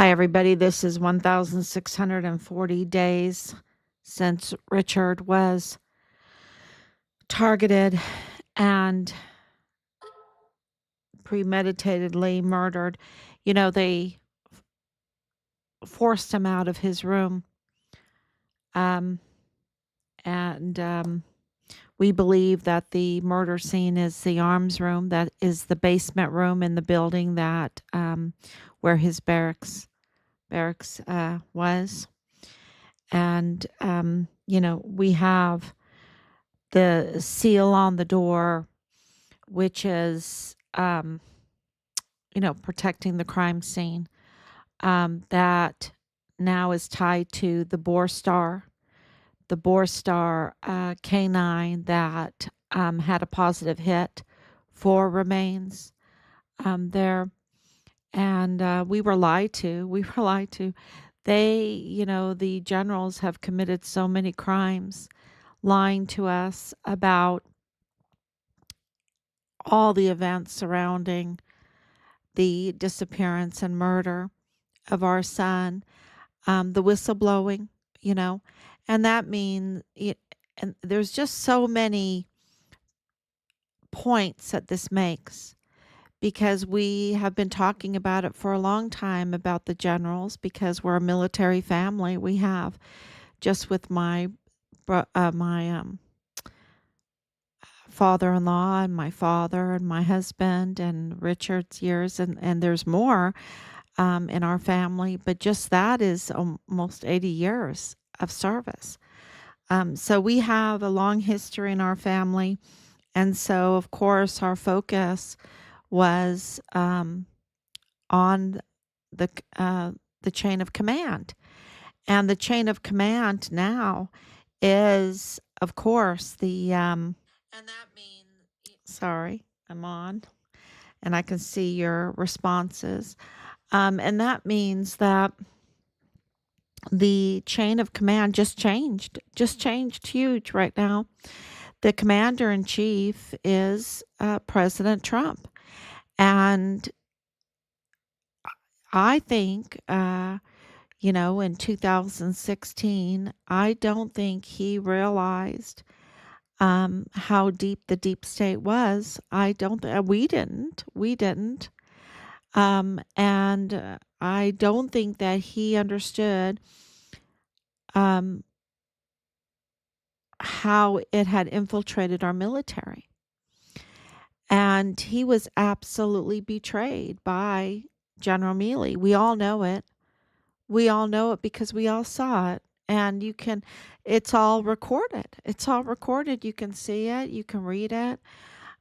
Hi, everybody. This is 1,640 days since Richard was targeted and premeditatedly murdered. They forced him out of his room. Um, and we believe that the murder scene is the arms room, that is the basement room in the building that where his barracks was. And we have the seal on the door, which is, protecting the crime scene, that now is tied to the Boar Star canine that had a positive hit for remains there. And we were lied to. We were lied to. The generals have committed so many crimes lying to us about all the events surrounding the disappearance and murder of our son, the whistleblowing, you know, and that means, and there's just so many points that this makes because we have been talking about it for a long time about the generals because we're a military family. We have just with my father-in-law and my father and my husband and Richard's years, and there's more in our family, but just that is almost 80 years of service. So we have a long history in our family, and so of course our focus was on the uh, the chain of command, and the chain of command now is, of course, the and that means, sorry, I'm on, and I can see your responses. And that means that the chain of command just changed huge right now. The commander in chief is President Trump. And I think, in 2016, I don't think he realized how deep the deep state was. I don't, we didn't. And I don't think that he understood um, how it had infiltrated our military. And he was absolutely betrayed by General Mealy. We all know it. We all know it because we all saw it. And it's all recorded. It's all recorded. You can see it, you can read it.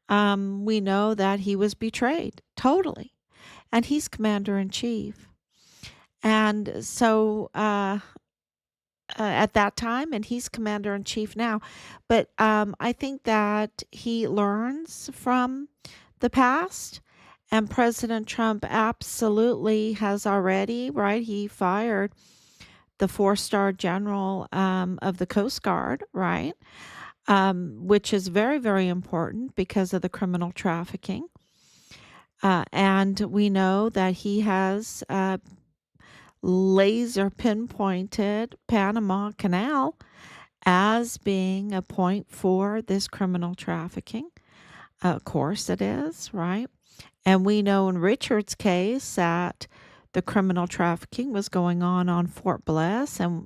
We know that he was betrayed totally. And he's commander in chief. And so at that time, and he's commander in chief now. But I think that he learns from the past, and President Trump absolutely has already, right? He fired the four-star general of the Coast Guard, right? Which is very, very important because of the criminal trafficking. And we know that he has laser pinpointed Panama Canal as being a point for this criminal trafficking. Of course it is, right? And we know in Richard's case that the criminal trafficking was going on Fort Bliss and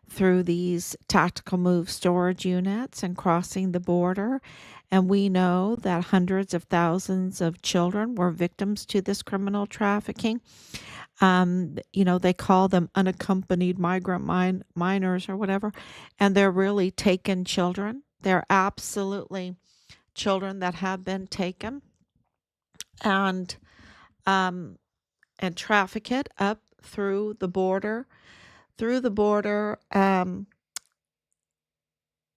through these tactical move storage units and crossing the border. And we know that hundreds of thousands of children were victims to this criminal trafficking. They call them unaccompanied migrant minors or whatever, and they're really taken children. They're absolutely children that have been taken and um, and trafficked up through the border,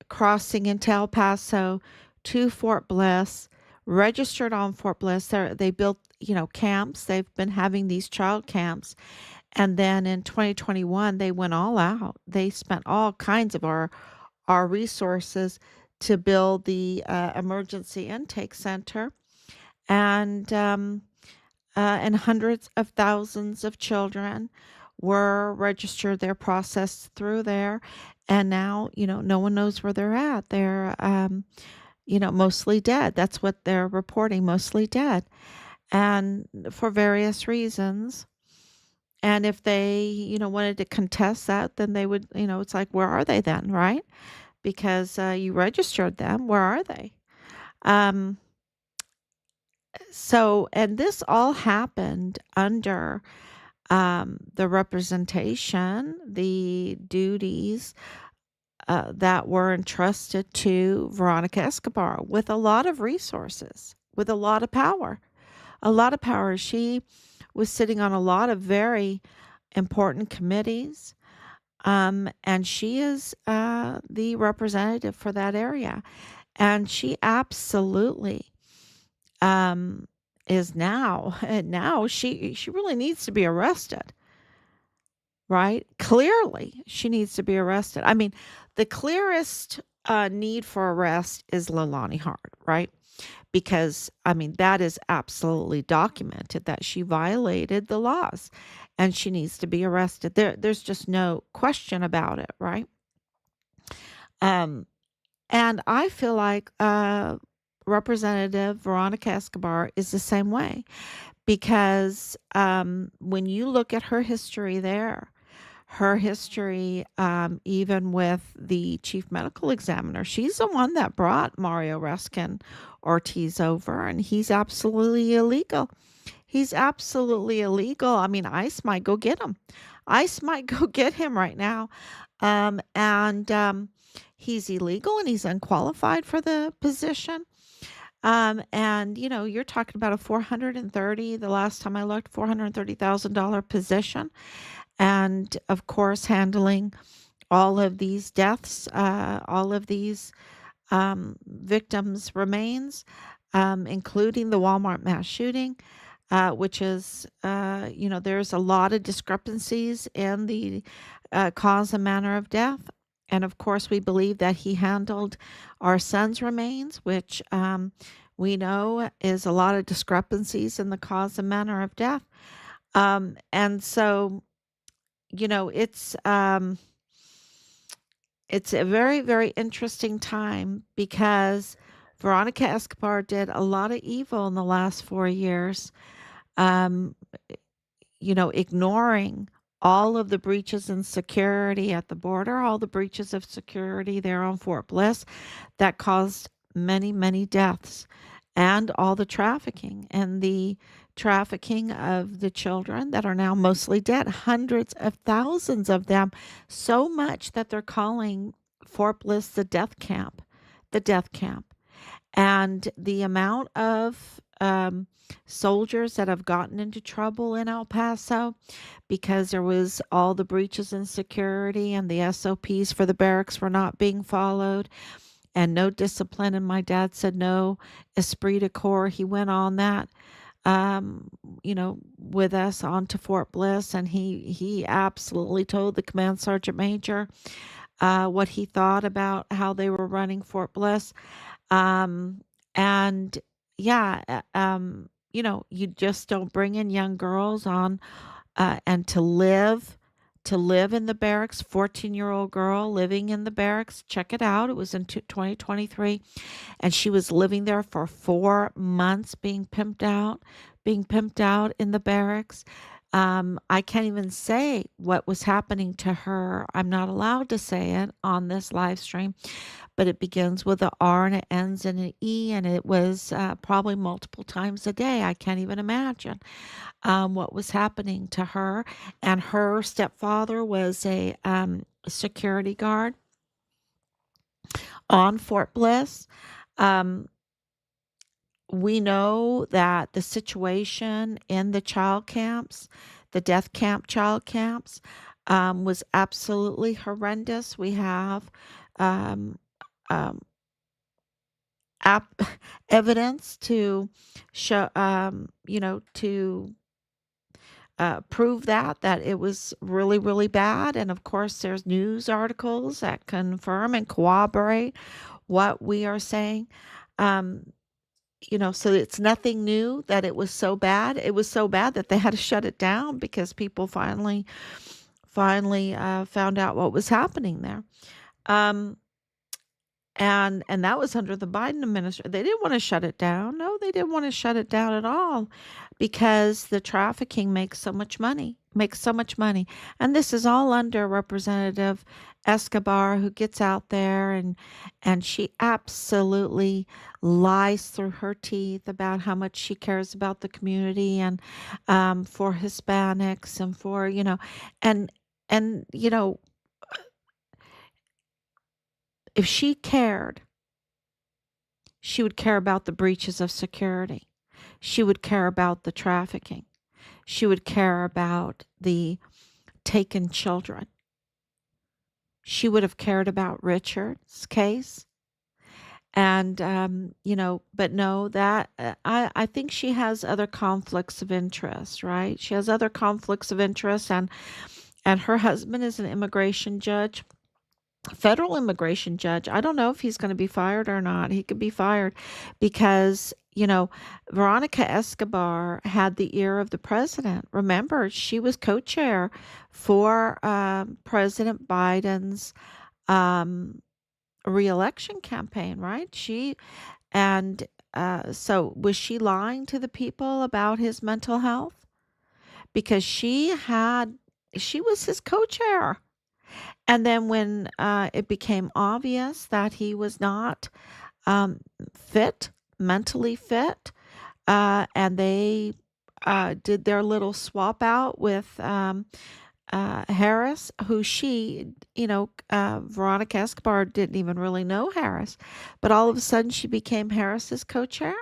crossing into El Paso to Fort Bliss, registered on Fort Bliss. They built, camps. They've been having these child camps. And then in 2021, they went all out. They spent all kinds of our resources to build the emergency intake center, and hundreds of thousands of children were registered. They're processed through there. And now, no one knows where they're at. They're, mostly dead. That's what they're reporting, mostly dead. And for various reasons. And if they, wanted to contest that, then they would, it's like, where are they then, right? Because you registered them. Where are they? Um, and this all happened under the representation, the duties that were entrusted to Veronica Escobar with a lot of resources, with a lot of power. A lot of power. She was sitting on a lot of very important committees, and she is the representative for that area. And she absolutely um, is now, and now she really needs to be arrested, right? Clearly, she needs to be arrested. I mean, the clearest need for arrest is Leilani Hart, right? Because I mean, that is absolutely documented that she violated the laws, and she needs to be arrested. There's just no question about it, right? Um, and I feel like Representative Veronica Escobar is the same way because when you look at her history, even with the chief medical examiner, she's the one that brought Mario Reskin Ortiz over, and he's absolutely illegal. He's absolutely illegal. I mean, ICE might go get him. ICE might go get him right now. And he's illegal and he's unqualified for the position. And you're talking about a 430, the last time I looked, $430,000 position. And of course, handling all of these deaths, all of these victims' remains, including the Walmart mass shooting, which is, there's a lot of discrepancies in the cause and manner of death. And of course, we believe that he handled our son's remains, which we know is a lot of discrepancies in the cause and manner of death. And so, you know, it's um, it's a very, very interesting time because Veronica Escobar did a lot of evil in the last 4 years. Um, ignoring all of the breaches in security at the border, all the breaches of security there on Fort Bliss that caused many, many deaths, and all the trafficking and the trafficking of the children that are now mostly dead, hundreds of thousands of them, so much that they're calling Fort Bliss the death camp, the death camp. And the amount of soldiers that have gotten into trouble in El Paso because there was all the breaches in security and the SOPs for the barracks were not being followed and no discipline. And my dad said no esprit de corps. He went on that, with us onto Fort Bliss, and he absolutely told the command sergeant major what he thought about how they were running Fort Bliss. And yeah, you just don't bring in young girls on and to live in the barracks. 14-year-old girl living in the barracks. Check it out. It was in 2023, and she was living there for 4 months, being pimped out in the barracks. I can't even say what was happening to her. I'm not allowed to say it on this live stream, but it begins with a R and it ends in an E, and it was probably multiple times a day. I can't even imagine what was happening to her. And her stepfather was a security guard on Fort Bliss. Um, we know that the situation in the child camps, the death camp child camps, was absolutely horrendous. We have um, um, ap- evidence to show, to prove that it was really, really bad. And of course, there's news articles that confirm and corroborate what we are saying. Um, so it's nothing new that it was so bad. It was so bad that they had to shut it down because people finally finally found out what was happening there. Um, and that was under the Biden administration. They didn't want to shut it down. No, they didn't want to shut it down at all because the trafficking makes so much money. And this is all under Representative Escobar, who gets out there and she absolutely lies through her teeth about how much she cares about the community and for Hispanics and for, and and if she cared, she would care about the breaches of security. She would care about the trafficking. She would care about the taken children. She would have cared about Richard's case. And, but no, that I think she has other conflicts of interest, right? She has other conflicts of interest, and her husband is an immigration judge, federal immigration judge. I don't know if he's going to be fired or not. He could be fired because, Veronica Escobar had the ear of the president. Remember, she was co-chair for President Biden's um, reelection campaign, right? So was she lying to the people about his mental health? Because she was his co-chair. And then when it became obvious that he was not um, fit, mentally fit, and they did their little swap out with Harris, who Veronica Escobar didn't even really know Harris, but all of a sudden she became Harris's co-chair.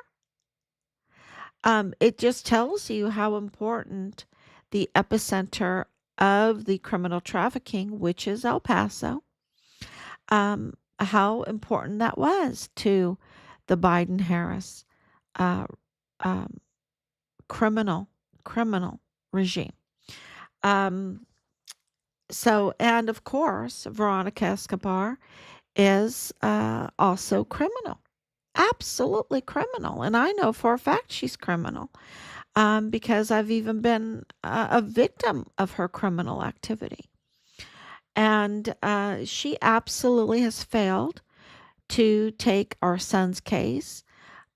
It just tells you how important the epicenter of the criminal trafficking, which is El Paso, how important that was to the Biden Harris uh, um, criminal regime. Um, and of course, Veronica Escobar is also criminal, absolutely criminal. And I know for a fact she's criminal because I've even been a victim of her criminal activity. And she absolutely has failed to take our son's case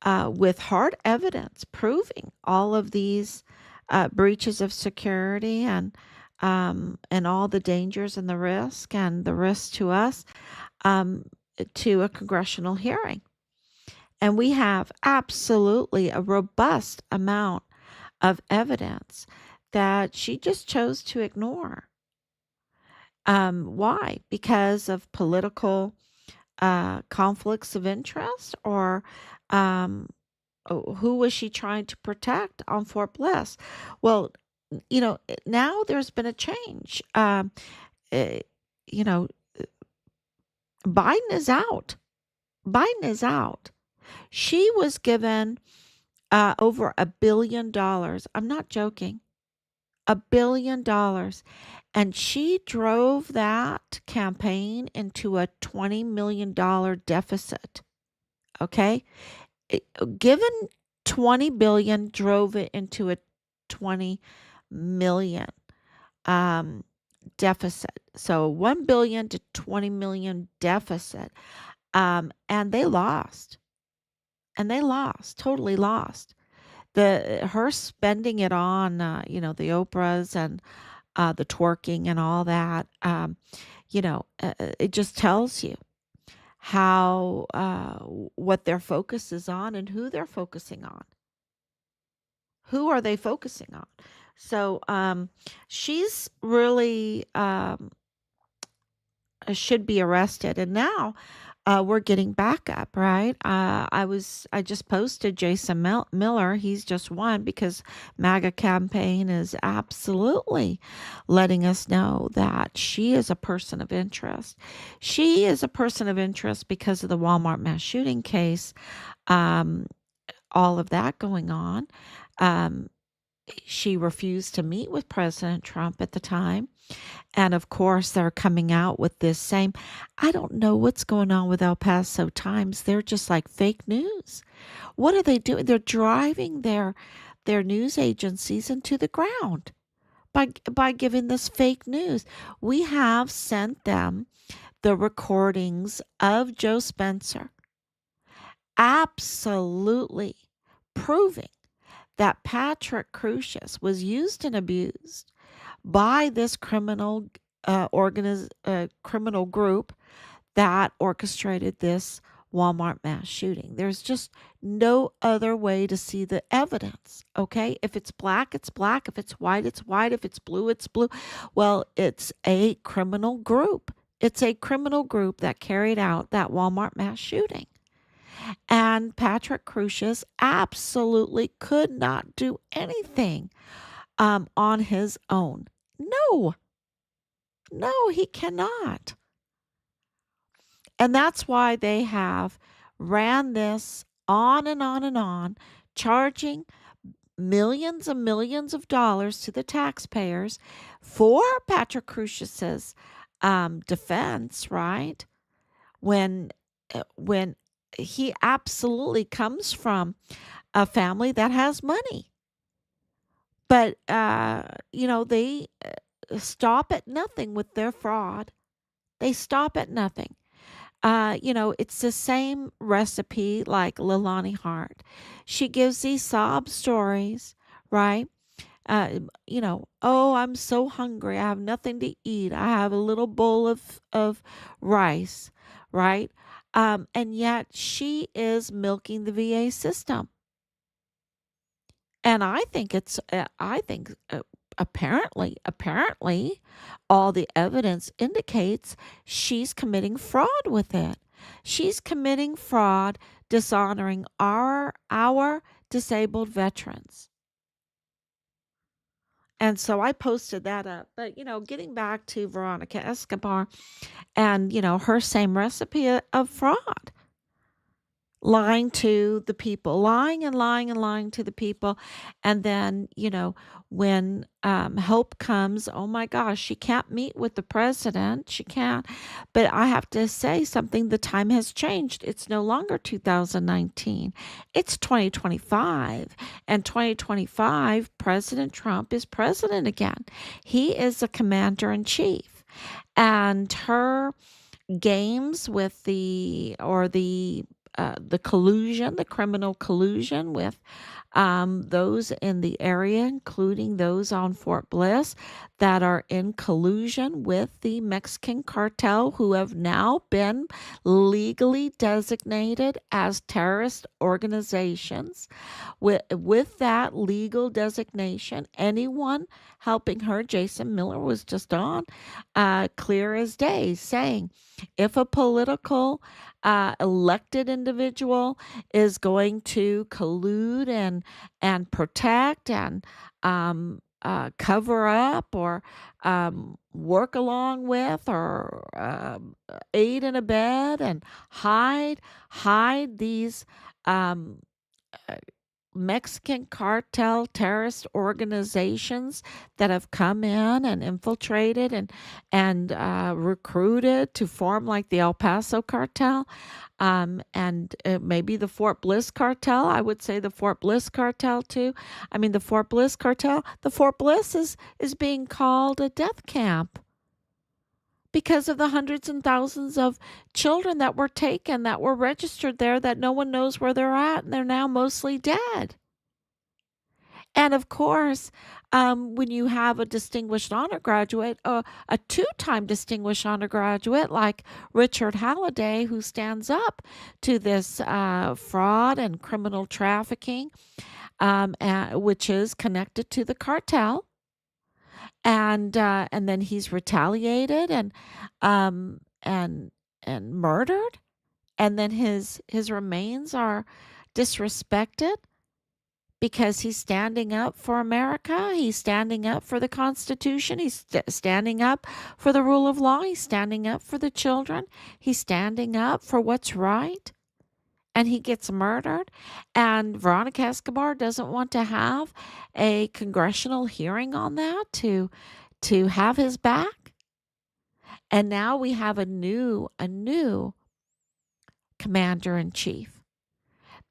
with hard evidence proving all of these breaches of security and all the dangers and the risk to us um, to a congressional hearing. And we have absolutely a robust amount of evidence that she just chose to ignore. Why? Because of political conflicts of interest, or um, who was she trying to protect on Fort Bliss? Well, now there's been a change. Uh, you know, Biden is out. Biden is out. She was given over $1 billion. I'm not joking. $1 billion. And she drove that campaign into a $20 million deficit. Okay. Given 20 billion, drove it into a 20 million deficit. So 1 billion to 20 million deficit. And they lost. Totally lost. Her spending it on, the Oprahs and the twerking and all that, it just tells you how what their focus is on and who they're focusing on. Who are they focusing on? So she's really should be arrested. And now we're getting backup, right? I just posted Jason Miller. He's just won because MAGA campaign is absolutely letting us know that she is a person of interest. She is a person of interest because of the Walmart mass shooting case, um, all of that going on. Um, she refused to meet with President Trump at the time. And of course, they're coming out with this same. I don't know what's going on with El Paso Times. They're just like fake news. What are they doing? They're driving their news agencies into the ground by giving this fake news. We have sent them the recordings of Joe Spencer, absolutely proving that Patrick Crusius was used and abused by this criminal group that orchestrated this Walmart mass shooting. There's just no other way to see the evidence, okay? If it's black, it's black. If it's white, it's white. If it's blue, it's blue. Well, it's a criminal group. It's a criminal group that carried out that Walmart mass shooting. And Patrick Crusius absolutely could not do anything on his own. No, no, he cannot. And that's why they have ran this on and on and on, charging millions and millions of dollars to the taxpayers for Patrick Crusius's defense, right? When he absolutely comes from a family that has money. But, they stop at nothing with their fraud. They stop at nothing. It's the same recipe like Leilani Hart. She gives these sob stories, right? Oh, I'm so hungry. I have nothing to eat. I have a little bowl of rice, right? And yet she is milking the VA system. And I think apparently, all the evidence indicates she's committing fraud with it. She's committing fraud, dishonoring our disabled veterans. And so I posted that up. But, getting back to Veronica Escobar and, her same recipe of fraud, lying to the people, lying and lying and lying to the people. And then, when help comes, oh my gosh, she can't meet with the president. She can't. But I have to say something. The time has changed. It's no longer 2019. It's 2025. And 2025, President Trump is president again. He is the commander in chief. And her games with the collusion, the criminal collusion with those in the area, including those on Fort Bliss, that are in collusion with the Mexican cartel, who have now been legally designated as terrorist organizations. With that legal designation, anyone helping her, Jason Miller was just on, clear as day, saying if a political elected individual is going to collude and protect and cover up or work along with or aid and abet and hide these um, Mexican cartel terrorist organizations that have come in and infiltrated and recruited to form like the El Paso cartel, and maybe the Fort Bliss cartel. I would say the Fort Bliss cartel too. I mean, the Fort Bliss cartel. The Fort Bliss is being called a death camp because of the hundreds and thousands of children that were taken, that were registered there, that no one knows where they're at, and they're now mostly dead. And of course, when you have a distinguished honor graduate, a two-time distinguished honor graduate like Richard Halliday, who stands up to this fraud and criminal trafficking, which is connected to the cartel, and then he's retaliated and murdered, and then his remains are disrespected because he's standing up for America. He's standing up for the Constitution. He's standing up for the rule of law. He's standing up for the children. He's standing up for what's right. And he gets murdered. And Veronica Escobar doesn't want to have a congressional hearing on that to have his back. And now we have a new commander in chief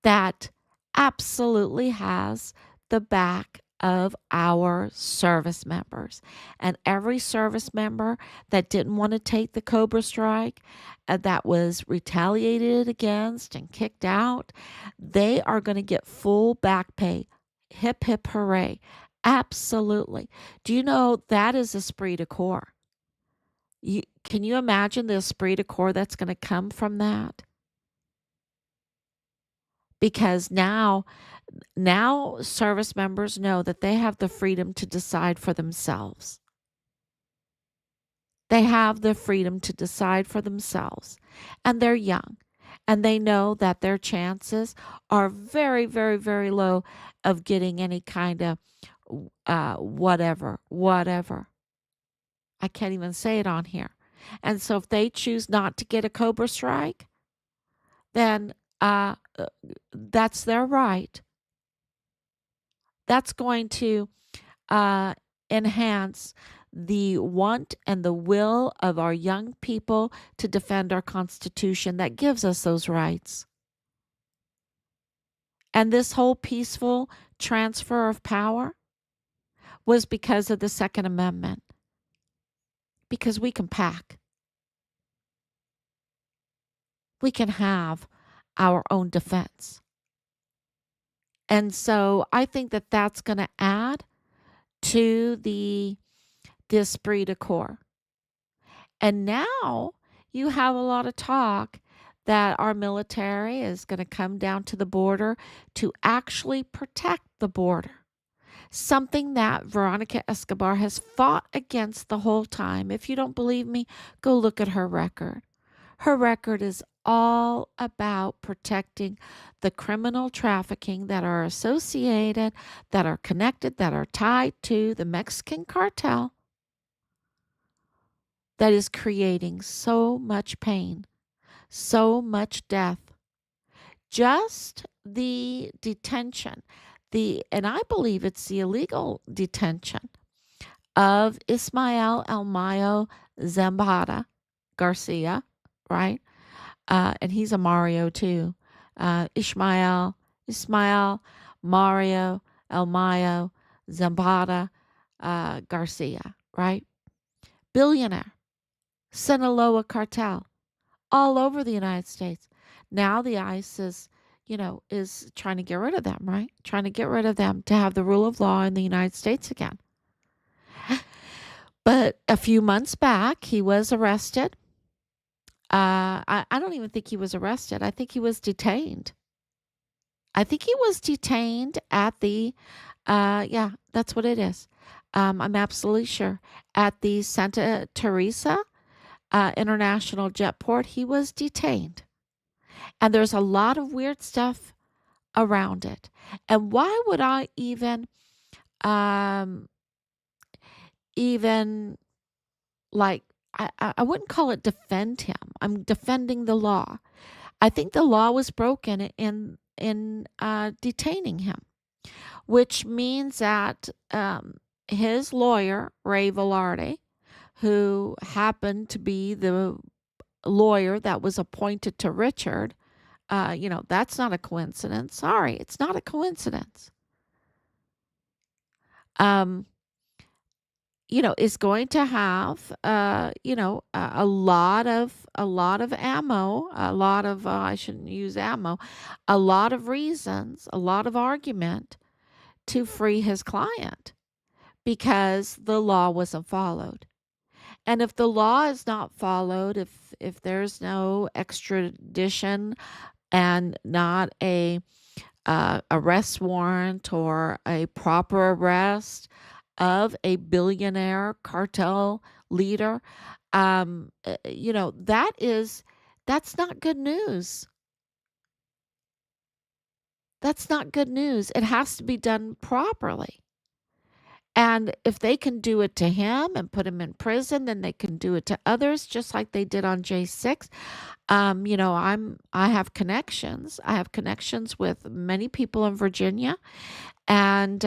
that absolutely has the back of our service members. And every service member that didn't want to take the Cobra strike, that was retaliated against and kicked out, they are going to get full back pay. Hip, hip, hooray. Absolutely. Do you know that is esprit de corps? Can you imagine the esprit de corps that's going to come from that? Because now service members know that they have the freedom to decide for themselves. They have the freedom to decide for themselves. And they're young. And they know that their chances are very, very, very low of getting any kind of whatever. I can't even say it on here. And so if they choose not to get a Cobra strike, then that's their right. That's going to enhance the want and the will of our young people to defend our Constitution that gives us those rights. And this whole peaceful transfer of power was because of the Second Amendment. Because we can pack. We can have our own defense. And so I think that that's going to add to the esprit de corps. And now you have a lot of talk that our military is going to come down to the border to actually protect the border. Something that Veronica Escobar has fought against the whole time. If you don't believe me, go look at her record. Her record is all about protecting the criminal trafficking that are associated, that are connected, that are tied to the Mexican cartel that is creating so much pain, so much death. Just the detention, and I believe it's the illegal detention of Ismael El Mayo Zambada Garcia, right? And he's a Mario too. Ismael, Mario, El Mayo, Zambada, Garcia, right? Billionaire, Sinaloa cartel, all over the United States. Now the ICE is trying to get rid of them, right? Trying to get rid of them to have the rule of law in the United States again. But a few months back, he was arrested. I don't even think he was arrested. I think he was detained. I think he was detained at the, yeah, that's what it is. I'm absolutely sure. At the Santa Teresa International Jetport, he was detained. And there's a lot of weird stuff around it. And why would I um, even like, I wouldn't call it defend him. I'm defending the law. I think the law was broken in detaining him, which means that his lawyer, Ray Velarde, who happened to be the lawyer that was appointed to Richard, that's not a coincidence. Sorry, it's not a coincidence. Is going to have, a lot of ammo, a lot of, I shouldn't use ammo, a lot of reasons, a lot of argument to free his client because the law wasn't followed. And if the law is not followed, if there's no extradition and not a arrest warrant or a proper arrest of a billionaire cartel leader, that's not good news. That's not good news. It has to be done properly. And if they can do it to him and put him in prison, then they can do it to others, just like they did on J6. I have connections. I have connections with many people in Virginia. And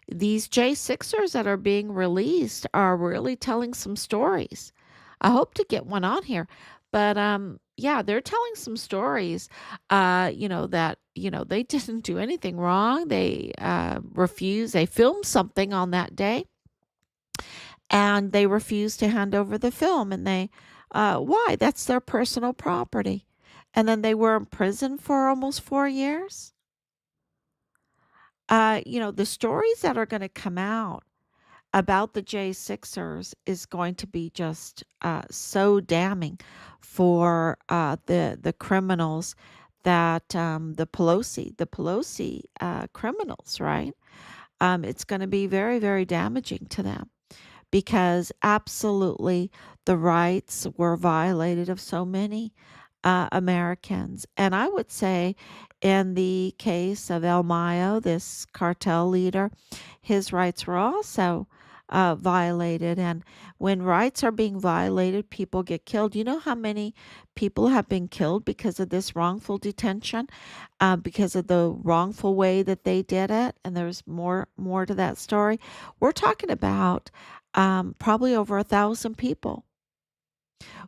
these J6ers that are being released are really telling some stories. I hope to get one on here. But yeah, they're telling some stories, that, they didn't do anything wrong. They refused, they filmed something on that day and they refused to hand over the film. And why? That's their personal property. And then they were in prison for almost 4 years. The stories that are going to come out about the J6ers is going to be just so damning for the criminals that the Pelosi criminals, right? It's going to be very, very damaging to them because absolutely the rights were violated of so many Americans. And I would say, in the case of El Mayo, this cartel leader, his rights were also violated. And when rights are being violated, people get killed. You know how many people have been killed because of this wrongful detention, because of the wrongful way that they did it? And there's more to that story. We're talking about probably over 1,000 people.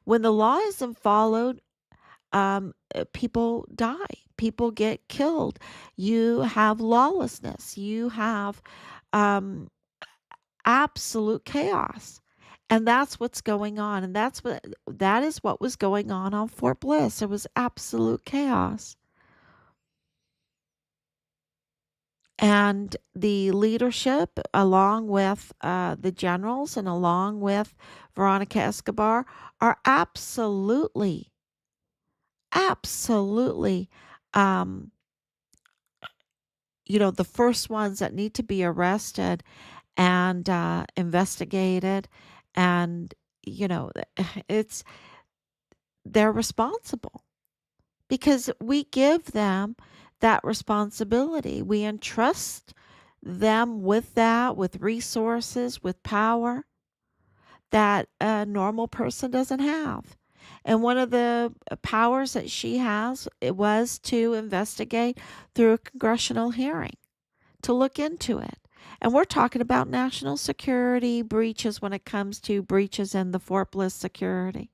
When the law isn't followed, people die, people get killed. You have lawlessness, you have um, absolute chaos. And that's what's going on. And that is what was going on Fort Bliss. It was absolute chaos. And the leadership, along with the generals and along with Veronica Escobar, are absolutely, um, the first ones that need to be arrested and investigated. And, it's they're responsible because we give them that responsibility. We entrust them with that, with resources, with power that a normal person doesn't have. And one of the powers that she has, it was to investigate through a congressional hearing, to look into it. And we're talking about national security breaches when it comes to breaches in the Fort Bliss security.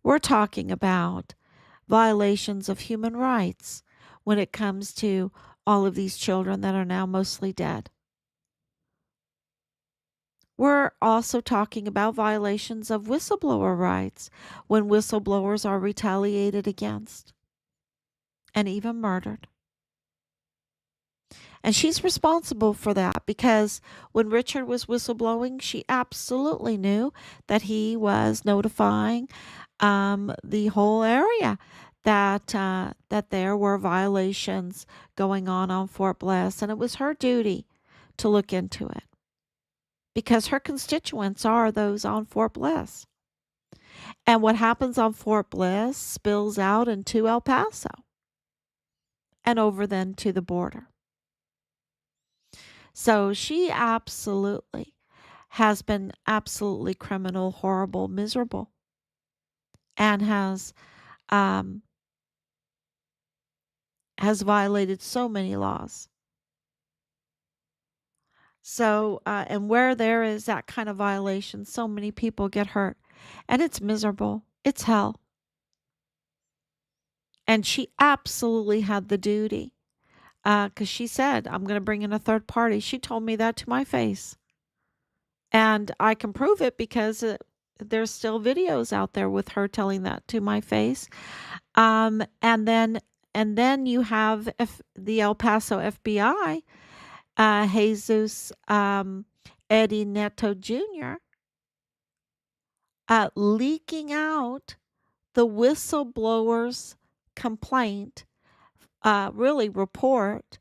We're talking about violations of human rights when it comes to all of these children that are now mostly dead. We're also talking about violations of whistleblower rights when whistleblowers are retaliated against and even murdered. And she's responsible for that because when Richard was whistleblowing, she absolutely knew that he was notifying the whole area that there were violations going on Fort Bliss, and it was her duty to look into it because her constituents are those on Fort Bliss. And what happens on Fort Bliss spills out into El Paso and over then to the border. So she absolutely has been absolutely criminal, horrible, miserable, and um, has violated so many laws. So, and where there is that kind of violation, so many people get hurt, and it's miserable. It's hell. And she absolutely had the duty, because she said, "I'm going to bring in a third party." She told me that to my face, and I can prove it because there's still videos out there with her telling that to my face. Um, and then and then you have the El Paso FBI, Jesus Eddie Neto Jr. Leaking out the whistleblower's complaint, really report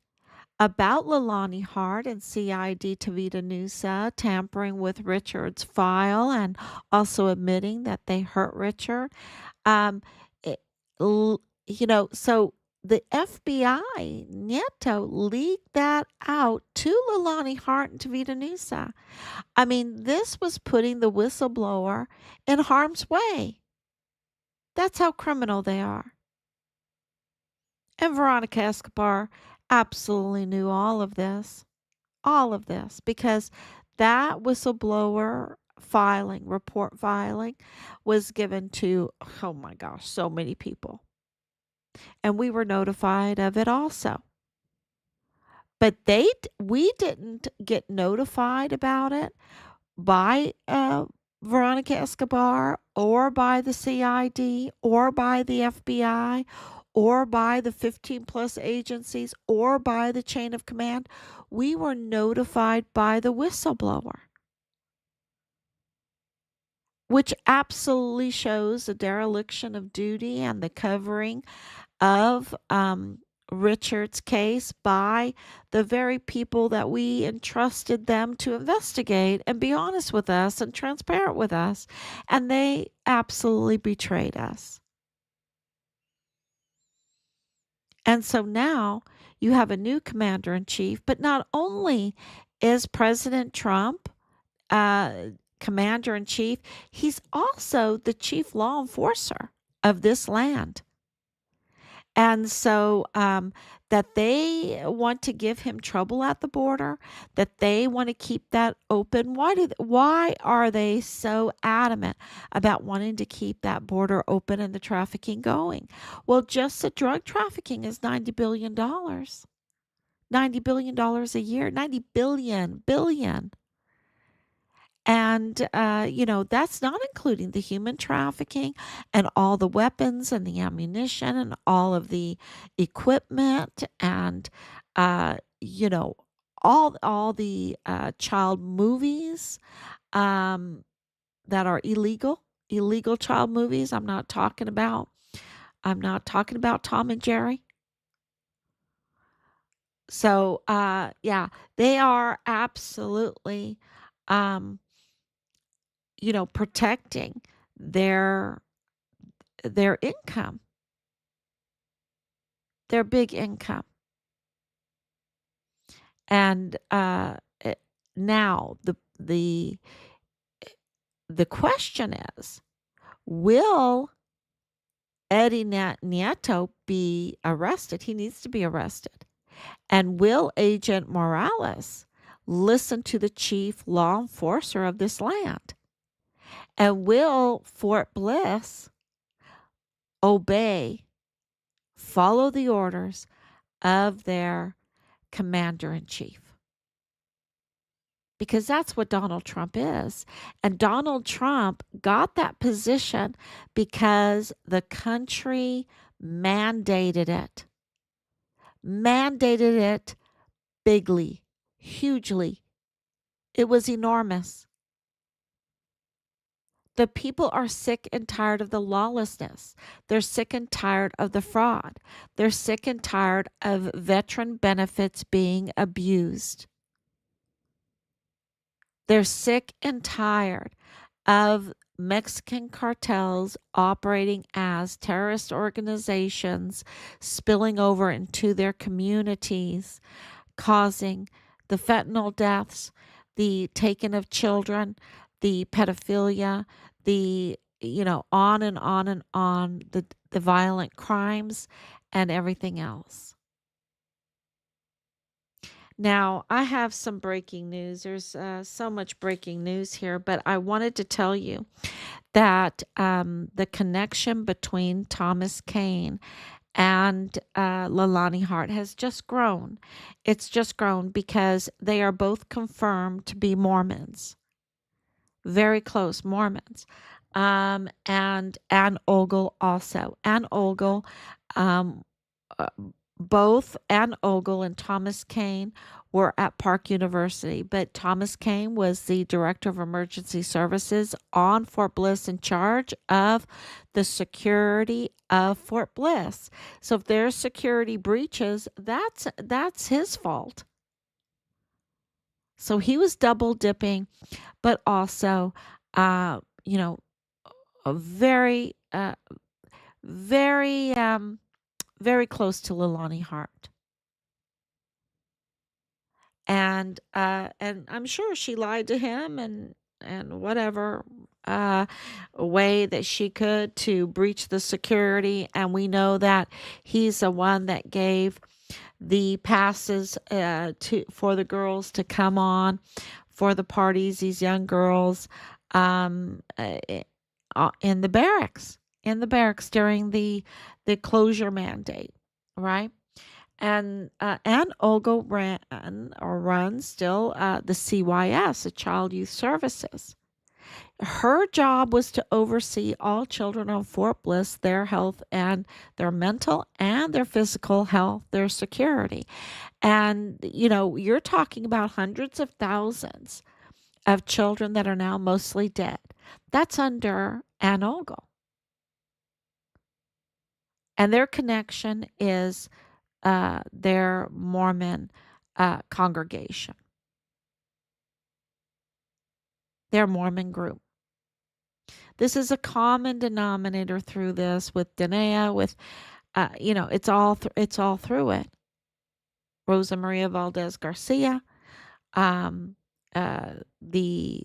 about Leilani Hart and CID Tavita Nusa tampering with Richard's file and also admitting that they hurt Richard. Um, it, so the FBI, Nieto, leaked that out to Leilani Hart and Tavita Nusa. I mean, this was putting the whistleblower in harm's way. That's how criminal they are. And Veronica Escobar absolutely knew all of this, because that whistleblower report filing was given to, oh my gosh, so many people. And we were notified of it also. But we didn't get notified about it by Veronica Escobar or by the CID or by the FBI or by the 15 plus agencies or by the chain of command. We were notified by the whistleblower, which absolutely shows a dereliction of duty and the covering of Richard's case by the very people that we entrusted them to investigate and be honest with us and transparent with us. And they absolutely betrayed us. And so now you have a new commander in chief, but not only is President Trump commander in chief, he's also the chief law enforcer of this land. And so that they want to give him trouble at the border, that they want to keep that open. Why are they so adamant about wanting to keep that border open and the trafficking going? Well, just the drug trafficking is $90 billion. $90 billion a year, 90 billion. And, that's not including the human trafficking and all the weapons and the ammunition and all of the equipment and, uh, you know, all the child movies um, that are illegal child movies. I'm not talking about Tom and Jerry. So, yeah, they are absolutely, um, protecting their income, their big income. And now the question is, will Eddie Nieto be arrested? He needs to be arrested. And will Agent Morales listen to the chief law enforcer of this land? And will Fort Bliss obey, follow the orders of their commander in chief? Because that's what Donald Trump is. And Donald Trump got that position because the country mandated it. Mandated it bigly, hugely. It was enormous. The people are sick and tired of the lawlessness. They're sick and tired of the fraud. They're sick and tired of veteran benefits being abused. They're sick and tired of Mexican cartels operating as terrorist organizations, spilling over into their communities, causing the fentanyl deaths, the taking of children, the pedophilia, the on and on and on, the violent crimes and everything else. Now, I have some breaking news. There's so much breaking news here, but I wanted to tell you that the connection between Thomas Kane and Lalani Hart has just grown. It's just grown because they are both confirmed to be Mormons, very close Mormons. And Ann Ogle also. Ann Ogle, um, uh, both Ann Ogle and Thomas Kane were at Park University, but Thomas Kane was the director of emergency services on Fort Bliss in charge of the security of Fort Bliss. So if there's security breaches, that's his fault. So he was double dipping, but also, you know, a very, very close to Lalani Hart. And I'm sure she lied to him and whatever uh way that she could to breach the security. And we know that he's the one that gave the passes to for the girls to come on for the parties, these young girls. I in the barracks during the closure mandate, right? And Olga runs still the CYS, the Child Youth Services. Her job was to oversee all children on Fort Bliss, their health and their mental and their physical health, their security. And, you're talking about hundreds of thousands of children that are now mostly dead. That's under Ann Ogle. And their connection is their Mormon congregation, their Mormon group. This is a common denominator through this with Danae, with it's all through it. Rosa Maria Valdez Garcia, um, the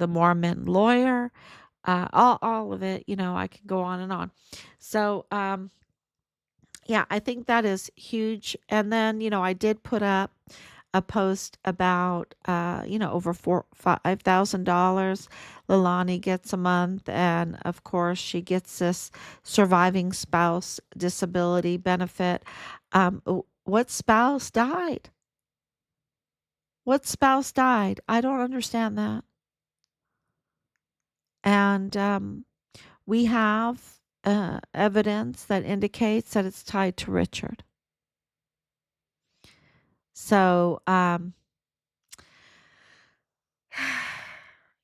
Mormon lawyer, all of it. I could go on and on. So yeah, I think that is huge. And then I did put up a post about over $5,000 Leilani gets a month, and of course she gets this surviving spouse disability benefit. What spouse died? What spouse died? I don't understand that. And we have evidence that indicates that it's tied to Richard. So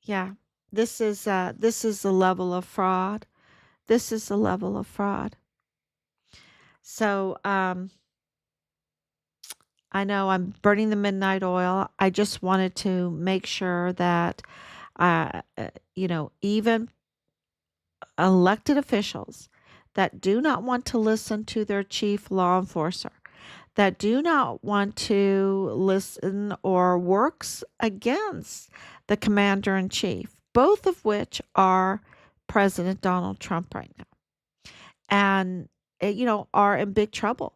yeah, this is the level of fraud. This is the level of fraud. So I know I'm burning the midnight oil. I just wanted to make sure that even elected officials that do not want to listen to their chief law enforcer, that do not want to listen or works against the commander in chief, both of which are President Donald Trump right now, and are in big trouble,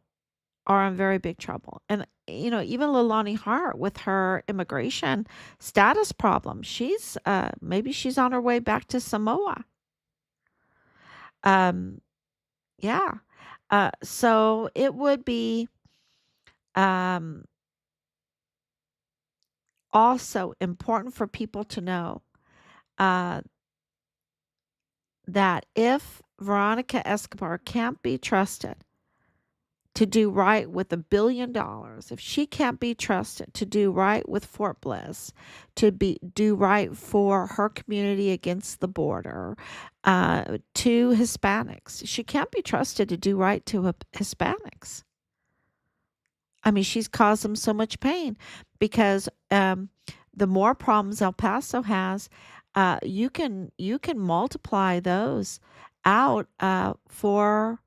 are in very big trouble. And even Leilani Hart with her immigration status problem, she's maybe she's on her way back to Samoa. Um, yeah. So it would be um, also important for people to know uh, that if Veronica Escobar can't be trusted to do right with $1 billion, if she can't be trusted to do right with Fort Bliss, to do right for her community against the border, to Hispanics, she can't be trusted to do right to Hispanics. I mean, she's caused them so much pain because the more problems El Paso has, you can multiply those out for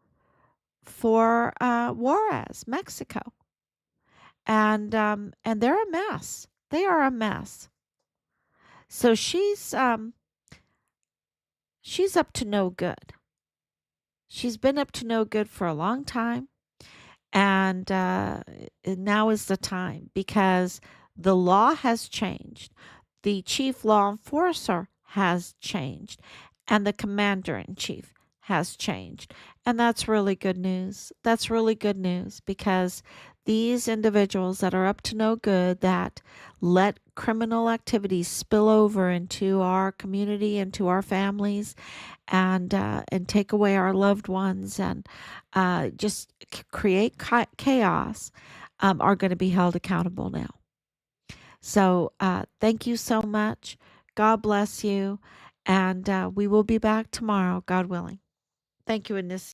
Juarez, Mexico, and they're a mess. They are a mess. So she's up to no good. She's been up to no good for a long time. And now is the time because the law has changed. The chief law enforcer has changed, and the commander in chief has changed. And that's really good news. That's really good news because these individuals that are up to no good, that let criminal activities spill over into our community, into our families, and take away our loved ones, and just create chaos, are going to be held accountable now. So thank you so much. God bless you. And we will be back tomorrow, God willing. Thank you, Anissa.